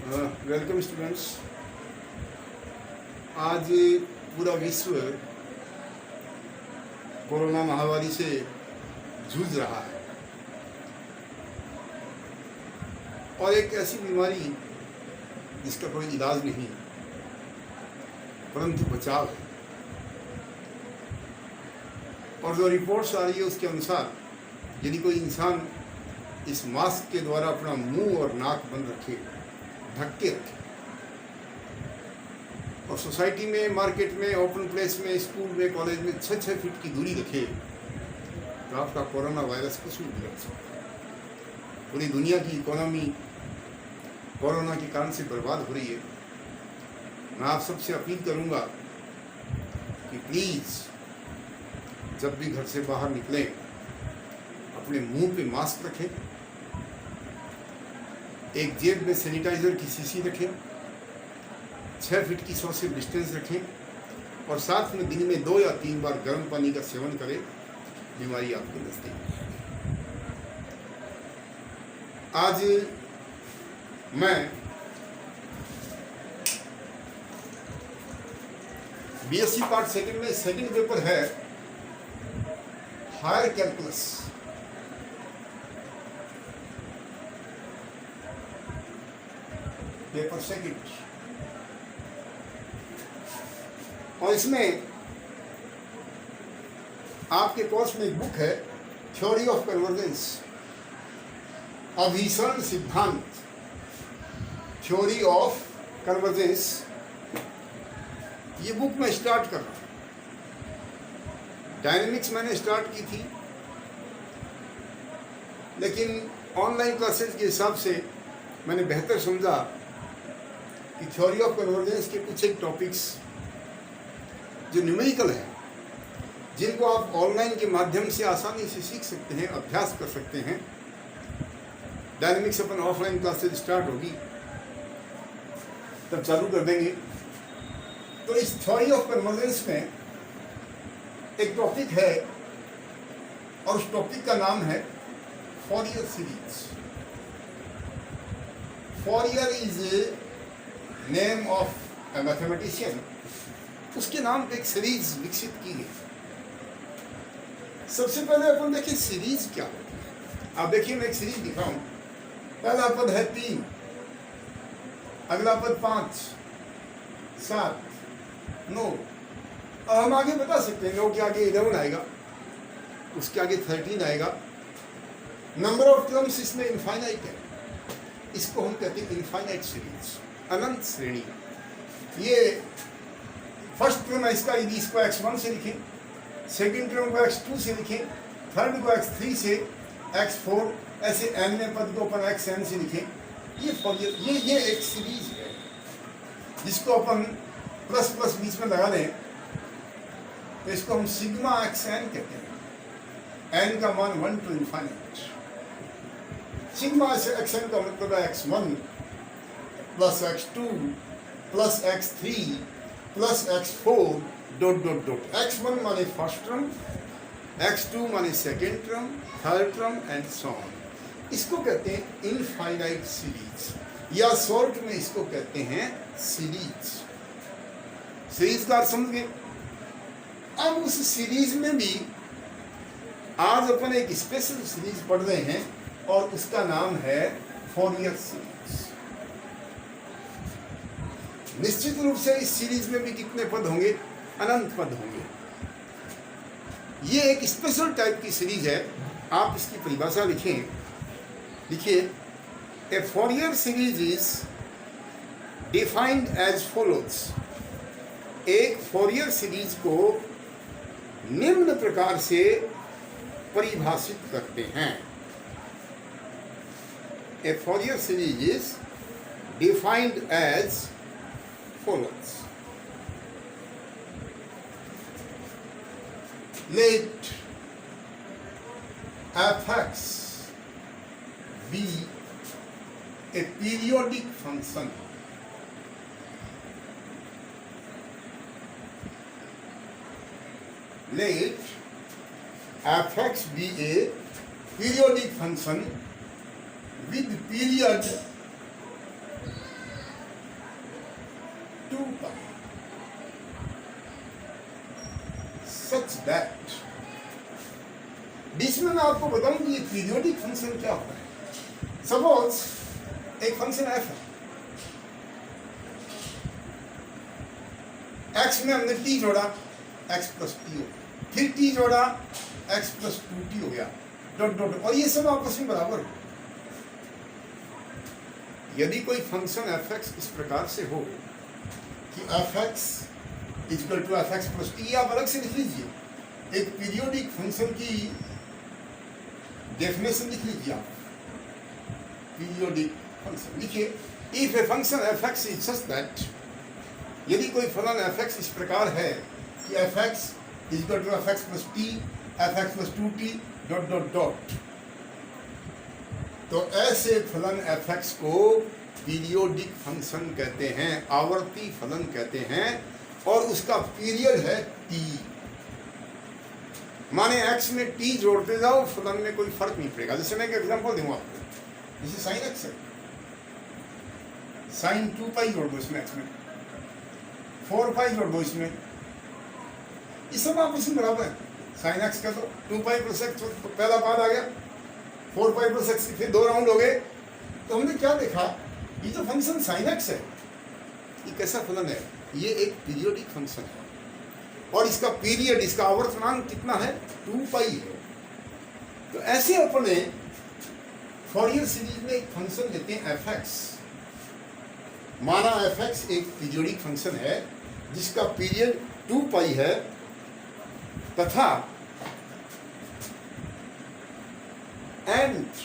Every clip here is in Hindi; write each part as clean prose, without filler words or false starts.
Welcome students. आज पूरा विश्व कोरोना महामारी से जूझ रहा है और एक ऐसी बीमारी जिसका कोई इलाज नहीं परंतु बचाव है। और जो रिपोर्ट्स आ रही है उसके अनुसार यदि कोई इंसान इस मास्क के द्वारा अपना मुंह और नाक बंद रखे, ढक के रखे और सोसाइटी में, मार्केट में, ओपन प्लेस में, स्कूल में, कॉलेज में 6-6 फीट की दूरी रखे, तो आपका कोरोना वायरस कुछ नहीं बिगड़ सकता। पूरी दुनिया की इकोनॉमी कोरोना के कारण से बर्बाद हो रही है। मैं आप सबसे अपील करूंगा कि प्लीज़ जब भी घर से बाहर निकलें अपने मुंह पे मास्क रखें, एक जेब में सैनिटाइजर की शीशी रखें, 6 फीट की सोशल डिस्टेंस रखें और साथ में दिन में 2 या 3 बार गर्म पानी का सेवन करें। बीमारी आपको नजदीक है। आज मैं बीएससी पार्ट सेकंड में सेकंड पेपर है हायर कैलकुलस। पेपर सेकंड, और इसमें आपके कोर्स में एक बुक है थ्योरी ऑफ कन्वर्जेंस, अभिसरण सिद्धांत, थ्योरी ऑफ कन्वर्जेंस। ये बुक मैं स्टार्ट कर रहा हूँ। डायनेमिक्स मैंने स्टार्ट की थी, लेकिन ऑनलाइन क्लासेस के हिसाब से मैंने बेहतर समझा कि थ्योरी ऑफ कन्वर्जेंस के कुछ एक टॉपिक्स जो न्यूमेरिकल है, जिनको आप ऑनलाइन के माध्यम से आसानी से सीख सकते हैं, अभ्यास कर सकते हैं। डायनेमिक्स अपन ऑफलाइन क्लासेस स्टार्ट होगी तब चालू कर देंगे। तो इस थ्योरी ऑफ कन्वर्जेंस में एक टॉपिक है और उस टॉपिक का नाम है फॉरियर series. फॉरियर is name of A mathematician. उसके नाम पे एक सीरीज विकसित की गई। सबसे पहले अपन देखिए सीरीज क्या होती है। आप देखिए मैं एक सीरीज दिखाऊं। पहला पद है 3, अगला पद 5, 7, 9। अब हम आगे बता सकते हैं 9 के आगे 11 आएगा, उसके आगे 13 आएगा। नंबर ऑफ टर्म्स इसमें इनफाइनाइट है। इसको हम कहते हैं इनफाइनाइट सीरीज, अनंत श्रेणी। ये फर्स्ट टर्म है इसका, यदि इसको x1 से लिखें, सेकंड टर्म को x2 से लिखें, थर्ड को x3 से, x4, ऐसे n में पद को अपन xn से लिखें। ये एक सीरीज है जिसको अपन प्लस प्लस बीच में लगा दें तो इसको हम सिग्मा xn कहते हैं। n का मान 1 to infinite। सिग्मा से xn का मतलब है x1 plus x2 plus x3 plus x4 dot dot dot. x1 माने फर्स्ट टर्म, x2 माने second term, third term and so on. इसको कहते हैं इनफाइनाइट सीरीज, या शॉर्ट में इसको कहते हैं सीरीज। सीरीज का अर्थ समझ गए। अब उस सीरीज में भी आज अपन एक स्पेशल सीरीज पढ़ रहे हैं और उसका नाम है फॉरियर सीरीज। निश्चित रूप से इस सीरीज में भी कितने पद होंगे? अनंत पद होंगे। ये एक स्पेशल टाइप की सीरीज है। आप इसकी परिभाषा लिखें। लिखिए, a Fourier series is defined as follows. एक फॉरियर सीरीज को निम्न प्रकार से परिभाषित करते हैं। A Fourier series is defined as follows. Let f(x) be a periodic function let f(x) be a periodic function with period pi, such that. बीच में मैं आपको बताऊं कि ये पीरियोडिक फंक्शन क्या होता है। सपोज एक फंक्शन एफ है, एक्स में हमने टी जोड़ा, एक्स प्लस टी हो गया, फिर टी जोड़ा, एक्स प्लस 2t हो गया, डॉट डॉट, और ये सब आपस में बराबर हो। यदि कोई फंक्शन एफ एक्स इस प्रकार से हो कि f x equal to f x plus t, आप अलग से लिख लीजिए। एक पीरियोडिक फंक्शन की डेफिनेशन लिख लीजिए आप, पीरियोडिक फंक्शन लिखिए, if a function f x is such that, यदि कोई फलन एफ एक्स इस प्रकार है कि f x equal to f x plus t, f x plus 2t dot dot dot, तो ऐसे फलन एफ एक्स को पीरियोडिक फंक्शन कहते हैं, आवर्ती फलन कहते हैं, और उसका पीरियड है t। माने x में t जोड़ते जाओ, फलन में कोई फर्क नहीं पड़ेगा। जैसे मैं एक एग्जांपल दूंगा आपको, जैसे साइन x है, साइन 2 जोड़ दो इसमें, x में 4 जोड़ दो इसमें, ये सब आपस में बराबर है। साइन एक्स कर दो, 2 प्लस एक्स, पहला पाद आ गया, 4 प्लस एक्स, फिर 2 राउंड हो गए। तो हमने क्या देखा, ये जो फंक्शन साइन एक्स है, ये कैसा फलन है, ये एक पीरियोडिक फंक्शन है, और इसका पीरियड, इसका आवर्तनांक कितना है, 2 है। तो ऐसे अपने फॉरियर सीरीज में एक फंक्शन लेते हैं एफ एक्स, माना एफ एक्स एक पीरियोडिक फंक्शन है जिसका पीरियड 2 है, तथा and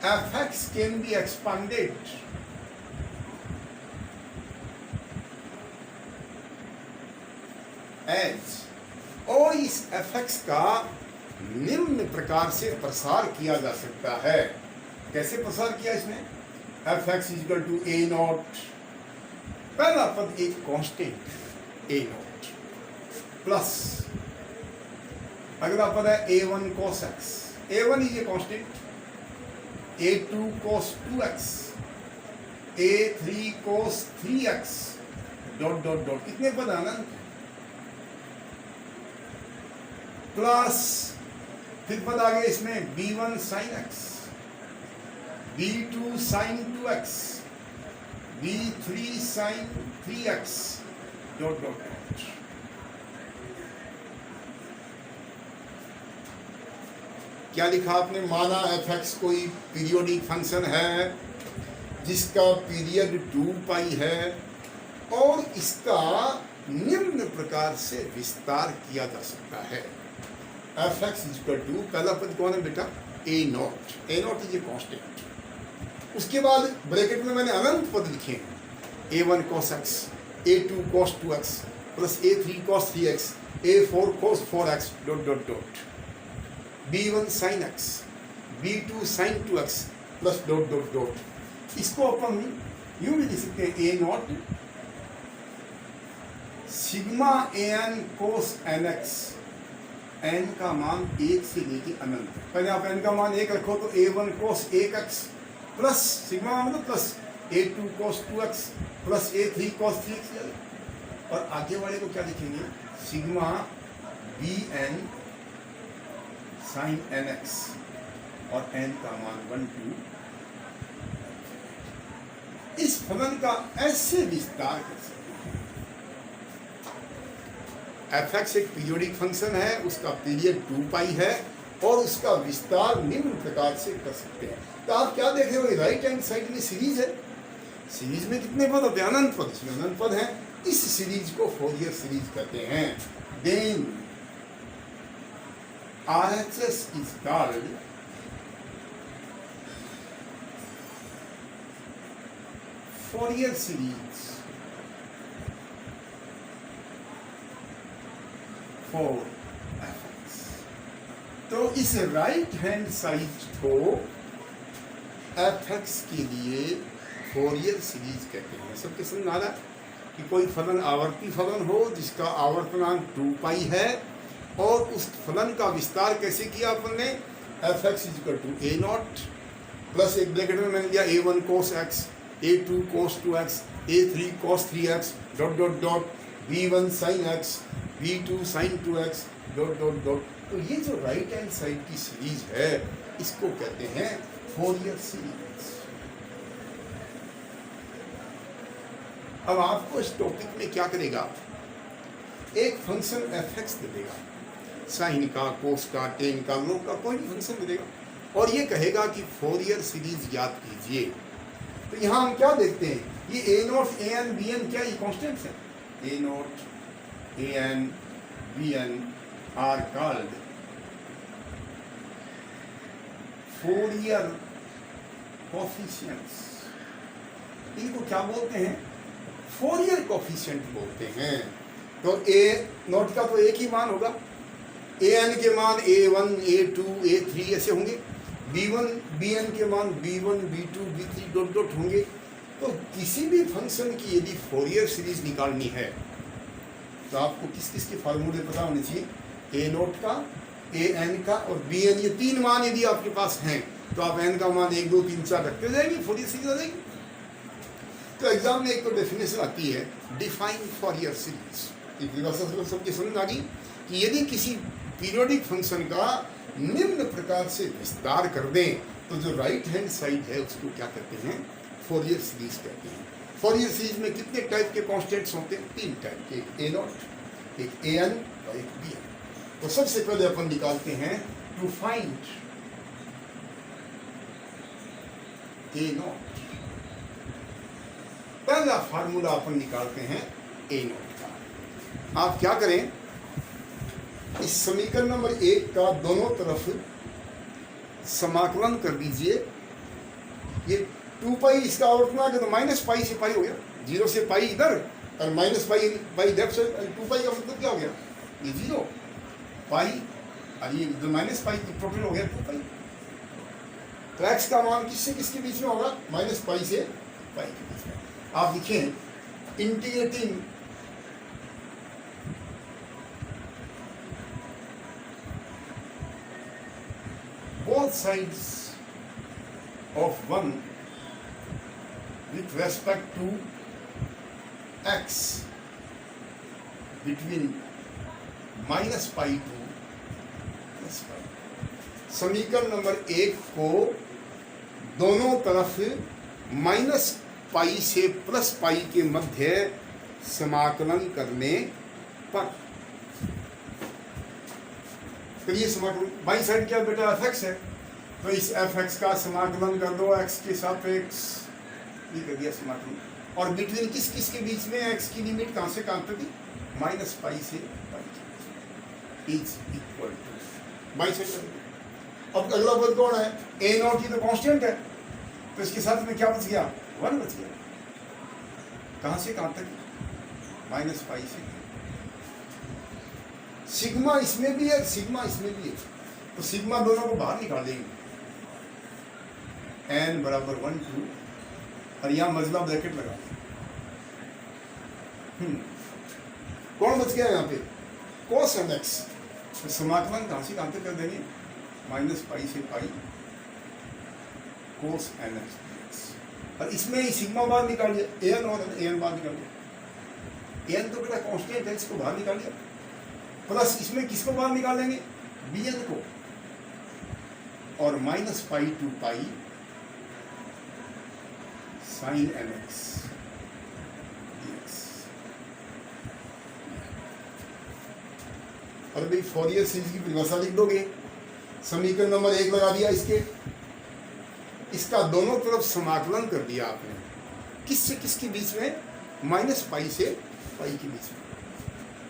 fx can be expanded as, और इस fx का निम्न प्रकार से प्रसार किया जा सकता है। कैसे प्रसार किया इसमें, fx equal to a nought, पहला पद एक कांस्टेंट a नॉट, प्लस अगला पद है a1 cos x, a1 is a constant, a2 cos 2x, a3 cos 3x dot dot dot, कितने पद अनंत, प्लस फिर पद आ गया इसमें b1 sin x, b2 sin 2x, b3 sin 3x dot dot dot. क्या लिखा आपने, माना एफ एक्स कोई पीरियोडिक फंक्शन है जिसका पीरियड 2 है, और इसका निम्न प्रकार से विस्तार किया जा सकता है। एफ एक्स इक्वल टू, पहला पद कौन है बेटा, a not, a nought is a constant, उसके बाद ब्रैकेट में मैंने अनंत पद लिखे हैं, a1 cos x, a2 cos 2x, plus a3 cos 3x, a4 cos 4x dot dot dot, b1 sin x, b2 sin 2x plus dot dot dot. इसको अपन यूं भी लिख सकते हैं, a not sigma an cos nx, n का मान 1 से लेके अनंत, पहले आप n का मान 1 रखो तो a1 cos 1x plus sigma मतलब plus a2 cos 2x plus a3 cos 3x, और आगे वाले को क्या लिखेंगे, सिग्मा bn sin nx, और n का मान 1 2। इस फलन का ऐसे विस्तार कर सकते हैं। एफ एक्स एक पीरियोडिक फंक्शन है, उसका पीरियड 2 है, और उसका विस्तार निम्न प्रकार से कर सकते हैं। तो आप क्या देख रहे हो, राइट हैंड साइड में सीरीज है, सीरीज में कितने पद होते हैं, अनंत पद, इसमें अनंत पद है। इस सीरीज को फोरियर सीरीज कहते हैं। Then RHS is called Fourier series for fx। तो इस राइट हैंड साइड को fx के लिए फोरियर सीरीज कहते हैं। सबके समझ आ रहा है कि कोई फलन आवर्ती फलन हो जिसका आवर्तनांक 2 है, और उस फलन का विस्तार कैसे किया अपन ने, f x equal to a nought, plus एक ब्रैकेट में मैंने लिया a1 cos x, a2 cos 2x, a3 cos 3x dot dot dot, b1 sin x, b2 sin 2x dot dot dot. तो ये जो राइट हैंड साइड की सीरीज है इसको कहते हैं फोरियर सीरीज। अब आपको इस टॉपिक में क्या करेगा, एक फंक्शन f(x) दे देगा, साइन का, कोस का, टेन का, लोग का कोई भी फंक्शन दे देगा और ये कहेगा कि फोरियर सीरीज ज्ञात कीजिए। तो यहाँ हम क्या देखते हैं, ये a naught a n b n क्या ये कॉन्स्टेंट्स है, a naught a n b n are called Fourier coefficients. इनको क्या बोलते हैं, फोरियर कोफिशिएंट बोलते हैं। तो a नॉट का तो एक ही मान होगा, an के मान a1 a2 a3 ऐसे होंगे, b1 bn के मान b1 b2 b3 dot dot होंगे। तो किसी भी फंक्शन की यदि फोरियर सीरीज निकालनी है तो आपको किस किस के फार्मूले पता होने चाहिए, a नॉट का, an का और bn, ये तीन मान यदि आपके पास हैं तो आप n का मान 1 2 3 4 रखते जाएंगे, फोरियर सीरीज आ जाएगी। तो एग्जाम में एक तो डेफिनेशन आती है डिफाइन फोरियर सीरीज, सबके समझ आ गई कि यदि किसी पीरियोडिक फंक्शन का निम्न प्रकार से विस्तार कर दें तो जो राइट हैंड साइड है उसको क्या कहते हैं, फोरियर सीरीज कहते हैं। फोरियर सीरीज में कितने टाइप के कॉन्स्टेंट्स होते हैं, तीन टाइप के, एक a नॉट, एक an और एक bn। तो सबसे पहले अपन निकालते हैं टू फाइंड a नॉट। पहला फार्मूला अपन निकालते हैं a नॉट का। आप क्या करें, इस समीकरण नंबर 1 का दोनों तरफ समाकलन कर दीजिए। ये 2 पाई इसका आउटना है तो माइनस पाई से पाई हो गया, 0 से पाई इधर और माइनस पाई लेफ्ट से, 2 पाई का मतलब क्या हो गया, ये 0 पाई और ये जो माइनस पाई टोटल हो गया 2 पाई। तो x का मान किससे किसके बीच में होगा, माइनस पाई से पाई के बीच में। आप लिखें integrating both sides of 1 with respect to x between minus pi to plus pi। समीकरण नंबर 1 को दोनों तरफ माइनस पाई से प्लस पाई के मध्य समाकलन करने पर, तो ये समाकलन बाई साइड क्या बेटा f(x) है, तो इस f(x) का समाकलन कर दो x के सापेक्ष, ये कर दिया समाकलन। और बिटवीन किस किस के बीच में, x की लिमिट कहाँ से कहाँ तक थी, माइनस पाई से pi is equal two by side. अब अगला पद कौन है, a नॉट, ये तो कांस्टेंट है तो इसके साथ में क्या बच गया, 1 बच गया। कहाँ से कहाँ तक, माइनस पाई से। सिग्मा इसमें भी है, सिग्मा इसमें भी है, तो सिग्मा दोनों को बाहर निकाल देंगे, n बराबर 1 2 और यहाँ मजला ब्रैकेट लगा। कौन बच गया यहाँ पे, cos mx। तो समाकलन कहाँ से कहाँ तक कर देंगे, माइनस पाई से पाई cos mx। और इसमें ही सिग्मा बाहर निकाल दिया, an और an बाहर निकाल दिया, an तो बेटा कांस्टेंट है, इसको बाहर निकाल दिया, प्लस इसमें किसको बाहर निकालेंगे, bn को, और minus pi to pi sine mx dx। और भाई फोरियर सीरीज की परिभाषा लिख दोगे, समीकरण नंबर 1 लगा दिया, इसका दोनों तरफ समाकलन कर दिया आपने, किससे किसके बीच में, माइनस पाई से पाई के बीच में।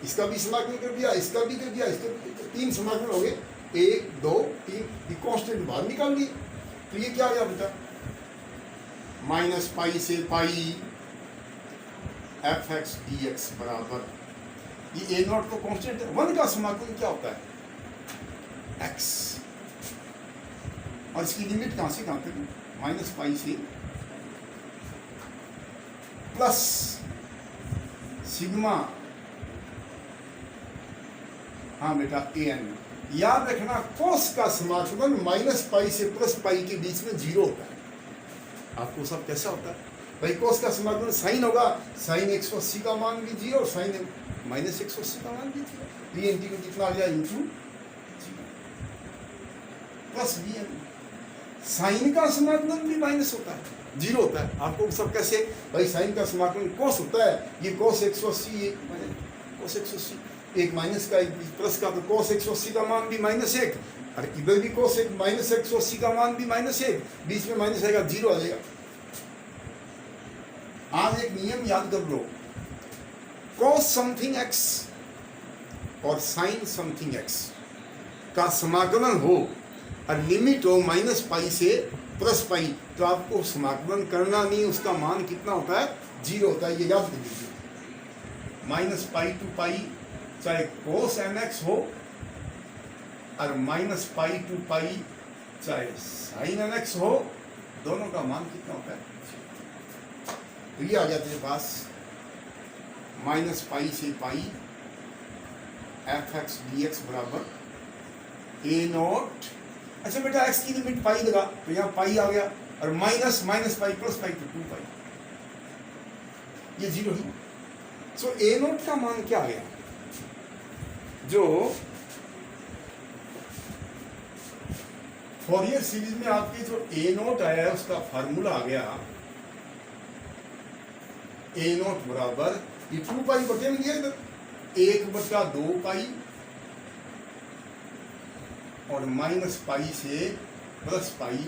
इसका भी समाकलन कर दिया, इसका भी कर दिया, इसका भी, तो 3 समाकलन हो गए, 1 2 3, ये कांस्टेंट बाहर निकाल दिए। तो ये क्या आ गया बेटा, माइनस पाई से पाई f(x) dx बराबर, ये a नॉट तो कांस्टेंट है, 1 का समाकलन क्या होता है, x, और इसकी लिमिट कहाँ से कहाँ तक, माइनस पाई से प्लस सिग्मा, हाँ बेटा an। याद रखना cos का समाकलन माइनस पाई से प्लस पाई के बीच में 0 होता है। आपको सब कैसा होता है, भाई कोस का समाकलन साइन होगा, साइन 180 का मान लीजिए और साइन माइनस 180 का मान लीजिए। ये इंटीग्रल कितना आ गया into plus B N. Sine का समाकलन भी माइनस होता है, जीरो होता है। आपको सब कैसे भाई साइन का समाकलन कोस होता है, ये कोस 180 एक कोस 180 एक माइनस का एक प्लस का, तो कोस 180 का मान भी माइनस एक, और इधर भी कोस एक माइनस 180 का मान भी माइनस एक, बीच में माइनस आएगा, जीरो आ जाएगा। आज एक नियम याद कर लो, कोस समथिंग एक्स और साइन समथिंग एक्स का समाकलन हो और लिमिट हो माइनस पाई से प्लस पाई, तो आपको समाकलन करना नहीं, उसका मान कितना होता है, जीरो होता है। ये याद कर लीजिए, माइनस पाई टू पाई, चाहे कोस एन एक्स हो, और माइनस पाई टू पाई चाहे साइन एन एक्स हो, दोनों का मान कितना होता है। तो ये आ गया तेरे पास माइनस पाई से pi F x D x बराबर ए नॉट। अच्छा बेटा एक्स की लिमिट पाई लगा, तो यहाँ पाई आ गया, और minus minus pi plus pi तो 2 पाई, ये zero he. So A not का मान क्या आ गया, जो फॉरियर सीरीज में आपकी जो ए नॉट आया है उसका फार्मूला आ गया ए नॉट बराबर, ये 2 पाई बटे में दिया इधर 1/2 पाई और माइनस पाई से प्लस पाई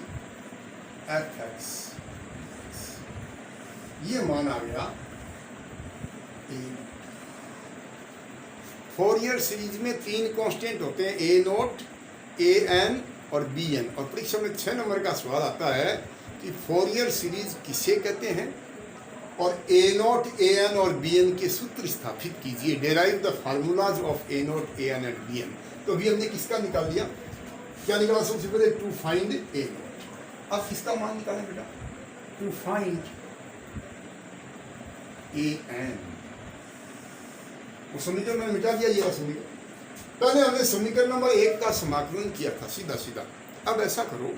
एफ एक्स, ये मान आ गया ए। फॉरियर सीरीज में 3 कांस्टेंट होते हैं, ए नॉट, ए एन और बी एन। और परीक्षा में 6 नंबर का सवाल आता है कि फॉरियर सीरीज किसे कहते हैं, और ए नॉट, ए एन और बी एन के सूत्र स्थापित कीजिए, derive the formulas of A not, A N and B N. तो अभी हमने किसका निकाल दिया, क्या निकाला सबसे पहले, टू फाइंड ए नॉट। अब किसका मान निकालें बेटा, टू फाइंड ए एन। वो समीकरण मैंने मिटा दिया, ये समीकरण पहले हमने समीकरण नंबर 1 का समाकलन किया था सीधा सीधा। अब ऐसा करो,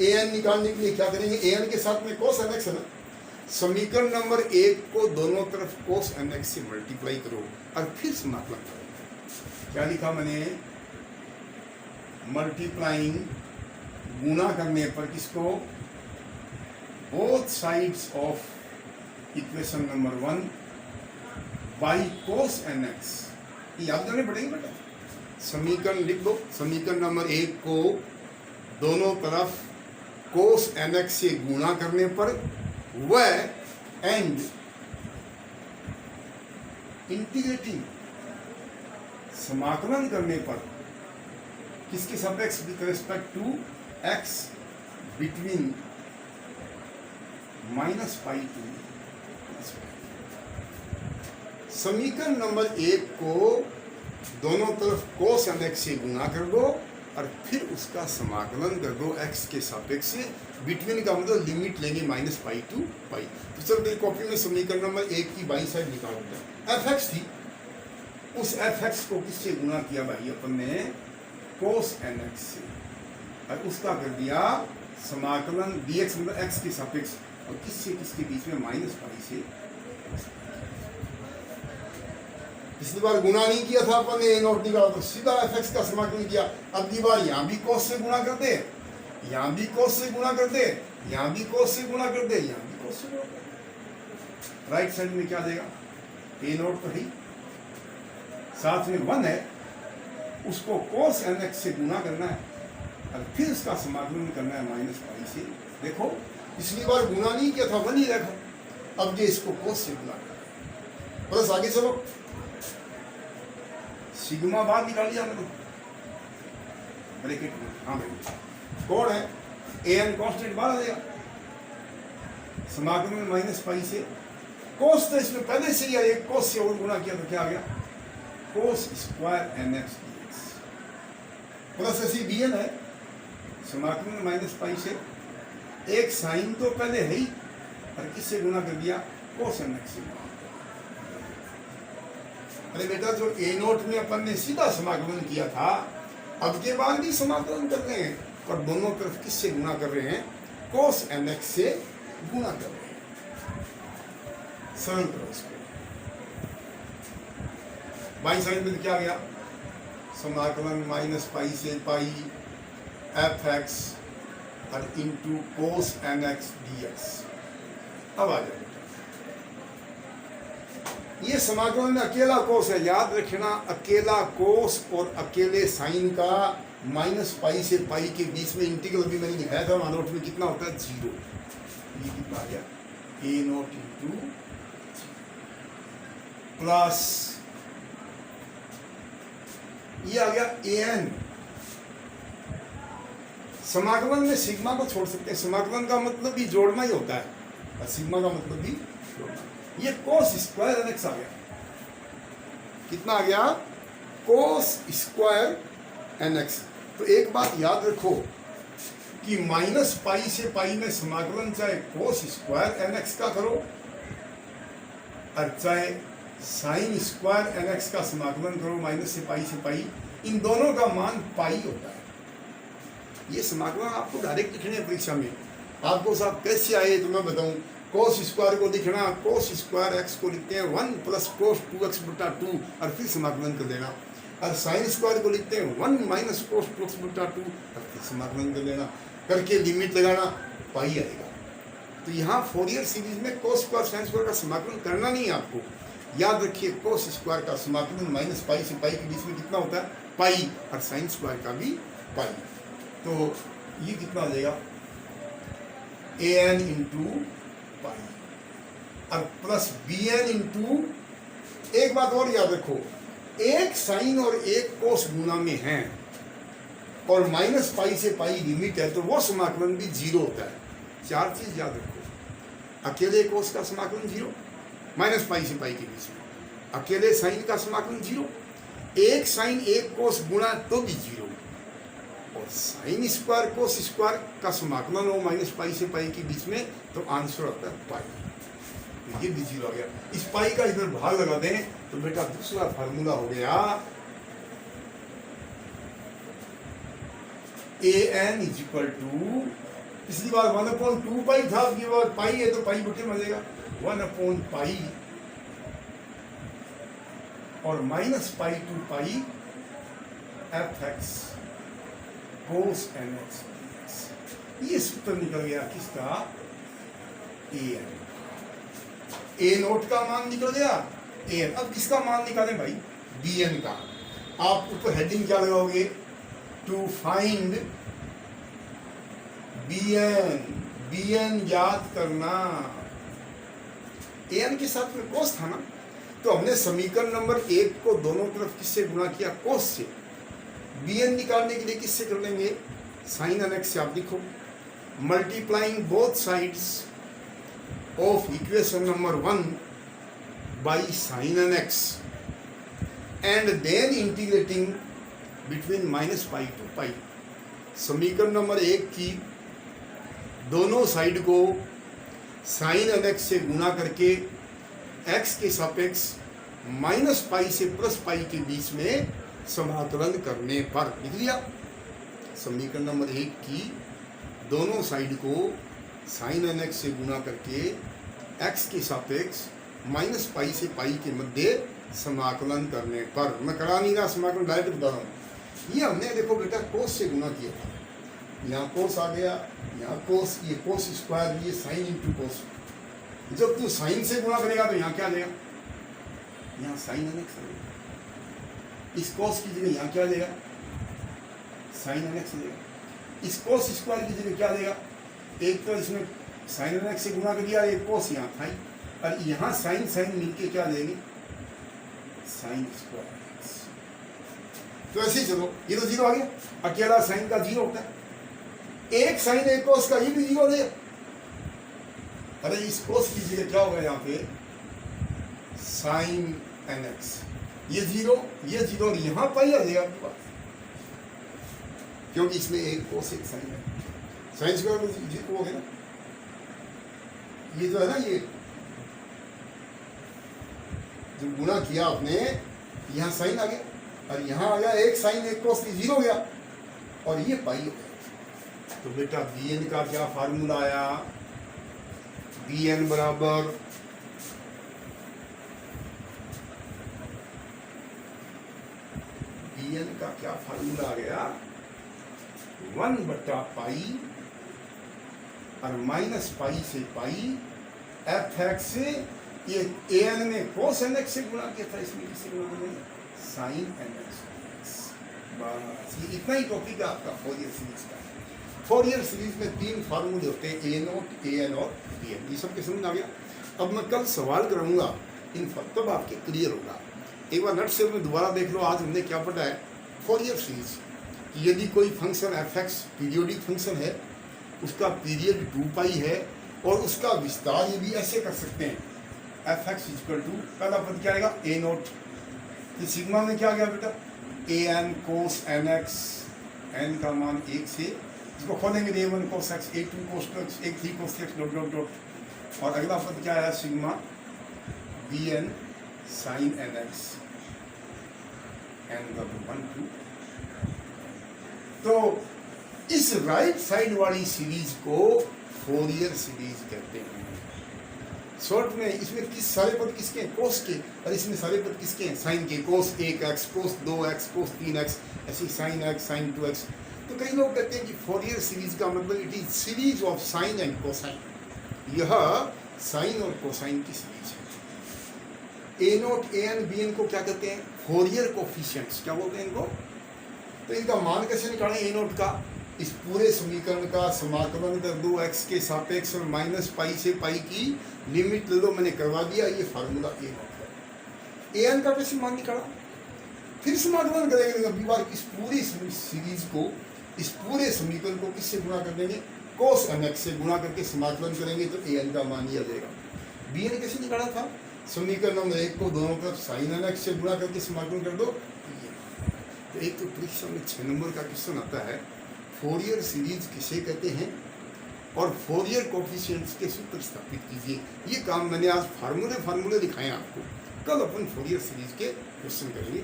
ए एन निकालने के लिए क्या करेंगे, ए एन के साथ में कोस एन एक्स है ना, समीकरण नंबर 1 को दोनों तरफ कोस एन एक्स से मल्टीप्लाई करो और फिर समाकलन करो। क्या लिखा मैंने, मल्टीप्लाइंग, गुना करने पर किसको, both sides of equation number 1 by cos N X. ये याद करने पड़ेंगे बेटा, समीकरण लिख दो, समीकरण नंबर 1 को दोनों तरफ कोस एन एक्स से गुणा करने पर व एंड इंटीग्रेटिंग, समाकलन करने पर किसके सापेक्ष, with respect to X, between minus pi to plus pi. समीकरण नंबर 1 को दोनों तरफ कोस एन एक्स से गुणा कर दो और फिर उसका समाकलन कर दो एक्स के सापेक्ष से, बिटवीन का मतलब लिमिट लेंगे माइनस पाई टू पाई। तो चलो मेरी कॉपी में समीकरण नंबर 1 की बाई साइड निकाल दिया, एफ एक्स थी, उस एफ एक्स को किससे गुणा किया भाई अपन ने, कोस एन एक्स से, और उसका कर दिया समाकलन dx मतलब x के सापेक्ष, और किससे किसके बीच में, माइनस पाई से। पिछली बार गुणा नहीं किया था अपन ने, ए नॉट निकाला तो सीधा एफ एक्स का समाकलन किया। अब की बार यहाँ भी कोस से गुणा कर दे, यहाँ भी कोस से गुणा कर दे, यहाँ भी कोस से गुणा कर दे, यहाँ भी कोस से गुणा कर दे। राइट साइड में क्या देगा, ए नॉट तो ही, साथ में 1 है, उसको कोस एन एक्स से गुणा करना है और फिर इसका समाकलन करना है माइनस पाई से। देखो पिछली बार गुणा नहीं किया था, 1 ही रखा, अब ये इसको कोस से गुणा करना। बस आगे चलो, सिग्मा बाहर निकाल लिया मैंने ब्रैकेट में, हाँ भाई कौन है, ए एन कांस्टेंट बाहर आ जाएगा, समाकलन में माइनस पाई से कोस, तो इसमें पहले से ही एक कोस से और गुणा किया तो क्या आ गया, cos square N X plus ऐसी बी एन है, समाकलन में माइनस पाई से एक साइन तो पहले है ही, और किससे गुणा कर दिया, कोस एन एक्स से। अरे बेटा जो ए नोट में अपन ने सीधा समाकलन किया था, अब के बाद भी समाकलन कर रहे हैं, और दोनों तरफ किससे गुणा कर रहे हैं, कोस एन एक्स से गुणा कर रहे हैं। सरल करो इसको। बाई साइड में क्या गया, समाकलन माइनस पाई से पाई एफ एक्स और into cos N X D X. अब आ जाए, ये समाकलन में अकेला कोस है, याद रखना अकेला कोस और अकेले साइन का माइनस पाई से पाई के बीच में इंटीग्रल भी मैंने दिखाया था नोट में, कितना होता है 0। ये कितना आ गया ए नोट इंटू प्लस ये आ गया ए एन। समाकलन में सिग्मा को छोड़ सकते हैं, समाकलन का मतलब भी जोड़ना ही होता है और सिग्मा का मतलब भी जोड़ना। ये कोस स्क्वायर एन एक्स आ गया, कितना आ गया कोस स्क्वायर एन एक्स। तो एक बात याद रखो कि माइनस पाई से पाई में समाकलन चाहे कोस स्क्वायर एन एक्स का करो और चाहे साइन स्क्वायर एन एक्स का समाकलन करो माइनस से पाई, इन दोनों का मान पाई होता है। ये समाकलन आपको डायरेक्ट लिखने हैं परीक्षा में, आपको साहब कैसे आए तो मैं बताऊं। कोस स्क्वायर को लिखना, कोस स्क्वायर एक्स को लिखते हैं 1 प्लस कोस 2x बटा 2 और फिर समाकलन कर देना, और साइन स्क्वायर को लिखते हैं 1 माइनस कोस 2x बटा 2 और फिर समाकलन कर देना, करके लिमिट लगाना, पाई आएगा। तो यहाँ फोरियर सीरीज में कोस स्क्वायर साइन स्क्वायर का समाकलन करना नहीं है आपको, याद रखिए कोस स्क्वायर का समाकलन माइनस पाई से पाई के बीच में कितना होता है पाई, और साइन स्क्वायर का भी पाई। तो ये कितना आ जाएगा ए एन इंटू पाई और प्लस बी एन इंटू, एक बात और याद रखो, एक साइन और एक कोस गुना में है और माइनस पाई से पाई लिमिट है, तो वो समाकलन भी 0 होता है। 4 चीज याद रखो, अकेले कोस का समाकलन 0 माइनस पाई से पाई के बीच में, अकेले साइन का समाकलन 0, एक साइन एक कोस गुना तो भी 0, और साइन स्क्वायर कोस स्क्वायर का समाकलन हो माइनस पाई से पाई के बीच में, तो आंसर आता है पाई। तो ये भी 0 आ गया। इस पाई का इधर भाग लगा दें तो बेटा दूसरा फार्मूला हो गया A N is equal to, पिछली बार 1/2 पाई था, अब ये बार पाई है तो पाई बटे में जाएगा 1 पाई और minus pi to pi F X cos N X. ये सूत्र निकल गया किसका, ए एन। ए नोट का मान निकल गया ए एन। अब किसका मान निकालें भाई, बी एन का। आप ऊपर हेडिंग क्या लगाओगे, to find B N, B N याद करना। ए एन के साथ में कोस था ना, तो हमने समीकरण नंबर 1 को दोनों तरफ किससे गुणा किया, कोस से। बी एन निकालने के लिए किससे कर लेंगे, साइन एन एक्स से। आप लिखो multiplying both sides of equation number 1 by sine n x and then integrating between minus pi to pi. समीकरण नंबर 1 की दोनों साइड को साइन एन एक्स से गुणा करके एक्स के सापेक्ष माइनस पाई से प्लस पाई के बीच में समाकलन करने पर, लिख लिया। समीकरण नंबर 1 की दोनों साइड को साइन एन एक्स से गुणा करके एक्स के सापेक्ष माइनस पाई से पाई के मध्य समाकलन करने पर, मैं करा नहीं रहा समाकलन, डायरेक्ट बता रहा हूँ। ये हमने देखो बेटा कोस से गुणा किया था, यहाँ कोस आ गया, यहाँ कोस, ये कोस स्क्वायर, ये साइन इंटू कोस। जब तू साइन से गुणा करेगा तो यहाँ क्या आ जाएगा, यहाँ साइन एन एक्स आ जाएगा। इस कोस की जगह यहाँ क्या आ जाएगा, साइन एन एक्स आ जाएगा। इस कोस स्क्वायर की जगह क्या आ जाएगा, एक तो इसमें साइन एन एक्स से गुणा कर दिया, एक कोस यहाँ था, और यहाँ साइन साइन मिलके क्या आ जाएंगे, साइन स्क्वायर एक्स। तो ऐसे ही चलो, ये तो 0 आ गया, अकेला साइन का 0 होता है। एक साइन एक कोस का, ये भी 0 हो गया। अरे इस कोस की जगह क्या होगा यहाँ पे, साइन एन एक्स, ये 0, ये 0 और यहाँ पाई आ जाएगा आपके पास, क्योंकि इसमें एक कोस एक साइन है। साइन स्क्वायर को 0 हो गया, ये जो है ना, ये जो गुणा किया आपने, यहाँ साइन आ गया और यहाँ आ गया एक साइन एक कोस, 0 हो गया और ये पाई हो गया। तो बेटा बी एन का क्या फार्मूला आया, बी एन बराबर बी एन का क्या फार्मूला आ गया, 1/पाई और माइनस पाई से पाई एफ एक्स से, ये ए एन में कोस एन एक्स से गुणा किया था, इसमें किससे गुणा करेंगे, साइन एन एक्स। बस ये इतना ही टॉपिक है आपका फोरियर सीरीज का। फोरियर सीरीज में 3 फार्मूले होते हैं, ए नोट, ए एन और बी एन। ये सब के समझ आ गया। अब मैं कल सवाल कराऊंगा इन तब आपके क्लियर होगा। एक बार नट से में दोबारा देख लो। आज हमने क्या पढ़ा है, फोरियर सीरीज। यदि कोई function f x periodic function है, उसका पीरियड 2 पाई है और उसका विस्तार ये भी ऐसे कर सकते हैं, एफ एक्स इक्वल टू, पहला पद क्या आएगा, ए नोट। तो सिग्मा में क्या आ गया बेटा, a n cos N x, n का मान 1 से, इसको खोलेंगे a one cos x, a two cos x, a three cos x, dot dot dot. और अगला पद क्या आया, sigma b N sine n x, n का 1 2। तो इस राइट साइड वाली सीरीज को फोरियर सीरीज कहते हैं। शॉर्ट में इसमें किस सारे पद किसके हैं, कोस के, और इसमें सारे पद किसके हैं, साइन के। कोस 1x, कोस 2x, कोस 3x, ऐसी साइन x, साइन 2x। तो कई लोग कहते हैं कि फोरियर सीरीज का मतलब it is series of sine and cosine. यह साइन और कोसाइन की सीरीज है। ए note, A N, B N को क्या कहते हैं, फोरियर कोफिशिएंट्स। क्या बोलते हैं इनको। तो इनका मान कैसे निकालें, ए नोट का, इस पूरे समीकरण का समाकलन कर दो x के सापेक्ष और माइनस पाई से पाई की लिमिट ले लो। मैंने करवा दिया, ये फार्मूला ए नोट है। ए एन का कैसे मान निकाला, फिर समाकलन करेंगे अगली बार। इस पूरी सीरीज को, इस पूरे समीकरण को किससे गुणा कर देंगे, कोस एन एक्स से गुणा करके समाकलन करेंगे तो ए एन का मान ये आ जाएगा। बी एन कैसे निकाला था, समीकरण नंबर 1 को दोनों तरफ साइन एन एक्स से गुणा करके समाकलन कर दो। तो एक तो परीक्षा में 6 नंबर का क्वेश्चन आता है, फोरियर सीरीज किसे कहते हैं और फोरियर कोफिशिएंट्स के सूत्र स्थापित कीजिए। ये काम मैंने आज फार्मूले दिखाए आपको। कल अपन फोरियर सीरीज के क्वेश्चन करेंगे।